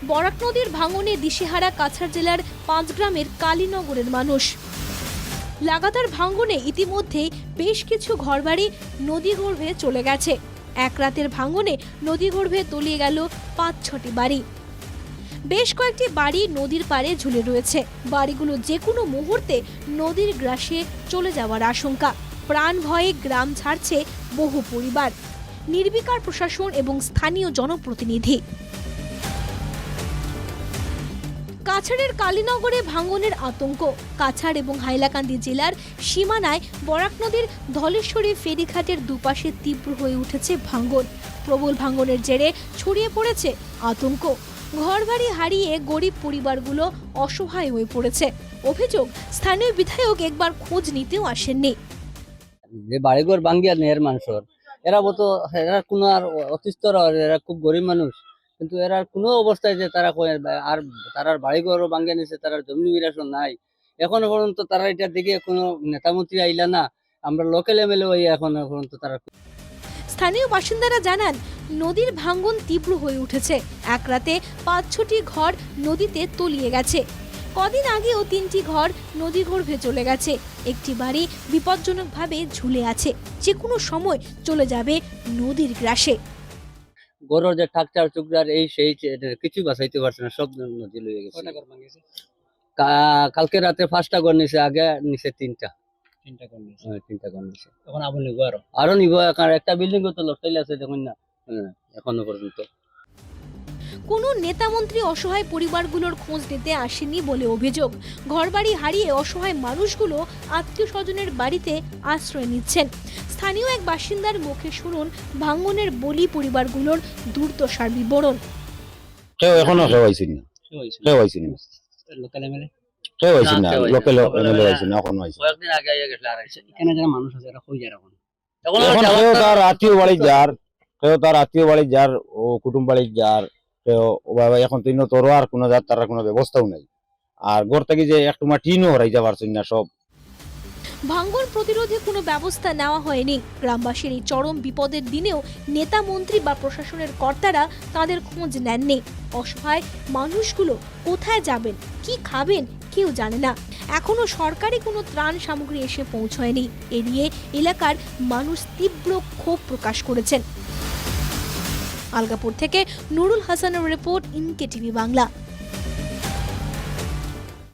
বরাক নদীর ভাঙনে দিশেহারা কাছাড় জেলার ৫ গ্রামের কালীনগরের মানুষ। লাগাতার ভাঙনে ইতিমধ্যেই বেশ কিছু ঘরবাড়ি নদীগর্ভে চলে গেছে। এক রাতের ভাঙনে নদীগর্ভে তলিয়ে গেল ৫-৬টি বাড়ি। বেশ কয়েকটি বাড়ি নদীর পাড়ে ঝুলে রয়েছে। বাড়িগুলো যে কোনো মুহূর্তে নদীর গ্রাসে চলে যাওয়ার আশঙ্কা। প্রাণ ভয়ে গ্রাম ছাড়ছে বহু পরিবার। নির্বিকার প্রশাসন এবং স্থানীয় জনপ্রতিনিধি। কাছাড়ের কালীনগরে ভাঙনের আতঙ্ক। কাছাড় এবং হাইলাকান্দি জেলার সীমানায় বরাক নদীর ধলেশ্বরী ফেরিঘাটের দুপাশে তীব্র হয়ে উঠেছে ভাঙন। প্রবল ভাঙনের জেরে ছড়িয়ে পড়েছে আতঙ্ক। ঘরবাড়ি হারিয়ে গরিব পরিবারগুলো অসহায় হয়ে পড়েছে। অভিযোগ, স্থানীয় বিধায়ক একবার খোঁজ নিতেও আসেননি। যে বাড়িঘর ভাঙ্গিয়া নেয়ের মানুষের এরা তো এরা কোনো আর অতিষ্ঠ, এরা খুব গরিব মানুষ, কিন্তু এরা কোনো অবস্থায় যে তারা আর তারার বাড়িঘরও ভাঙ্গিয়া নিছে, তারার জমি বিরাসন নাই। এখনো পর্যন্ত তারা এটার দিকে কোনো নেতামন্ত্রী আইলা না। আমরা লোকাল এমএলএ হই এখনো পর্যন্ত তারা। স্থানীয় বাসিন্দারা জানান, নদীর ভাঙন তীব্র হয়ে উঠেছে। এক রাতে ৫-৬টি ঘর নদীতে তলিয়ে গেছে। কদিন আগেও ৩টি ঘর নদীগর্ভে চলে গেছে। একটি বাড়ি বিপজ্জনকভাবে ঝুলে আছে, যে কোনো সময় চলে যাবে নদীর গ্রাসে। গরুর যে ঠাকচার চুকরার এই সেই কিছু বাঁচাইতে পারছে না, সব নদী লইয়ে গেছে। কালকে রাতে 5টা ঘর নিছে, আগে নিছে 3টা ঘর নিছে। এখন আবার নিব আরো নিব, একটা বিল্ডিং তো লটকাইলে আছে দেখুন না এখনো পর্যন্ত। কোনো নেতামন্ত্রী অসহায় পরিবারগুলোর খোঁজ নিতে আসেনি বলে অভিযোগ। ঘরবাড়ি হারিয়ে অসহায় মানুষগুলো আত্মীয় স্বজনের বাড়িতে আশ্রয় নিচ্ছেন। স্থানীয় এক বাসিন্দার মুখে শুনুন ভাঙনের বলি পরিবারগুলোর দুর্দশার বিবরণ। কেউ এখনো কেউ আইসি না, কেউ আইসি না, লোকাল এমএলএ কেউ আইসি না, লোকাল এমএলএ আইসি না, এখনো আইসি। কয়েকদিন আগে আইয়া গেছে আর আইছে। এখানে যারা মানুষ আছে এরা কই যায় এখন? এখন কেউ তার আত্মীয় বাড়ি যার, কেউ তার আত্মীয় বাড়ি যার, ও কুটুম বাড়ি যার, কেউ এখন তো তোর আর কোনো যার তার কোনো ব্যবস্থাও নাই। আর ঘর থেকে যে একটু টিনও হরাই যাবার না সব। ভাঙন প্রতিরোধে কোনো ব্যবস্থা নেওয়া হয়নি। গ্রামবাসীর এই চরম বিপদের দিনেও নেতা মন্ত্রী বা প্রশাসনের কর্তারা তাদের খোঁজ নেননি। অসহায় মানুষগুলো কোথায় যাবেন, কি খাবেন কেউ জানে না। এখনো সরকারি কোনো ত্রাণ সামগ্রী এসে পৌঁছয়নি। এ নিয়ে এলাকার মানুষ তীব্র ক্ষোভ প্রকাশ করেছেন। আলগাপুর থেকে নুরুল হাসানের রিপোর্ট, ইনকে টিভি বাংলা।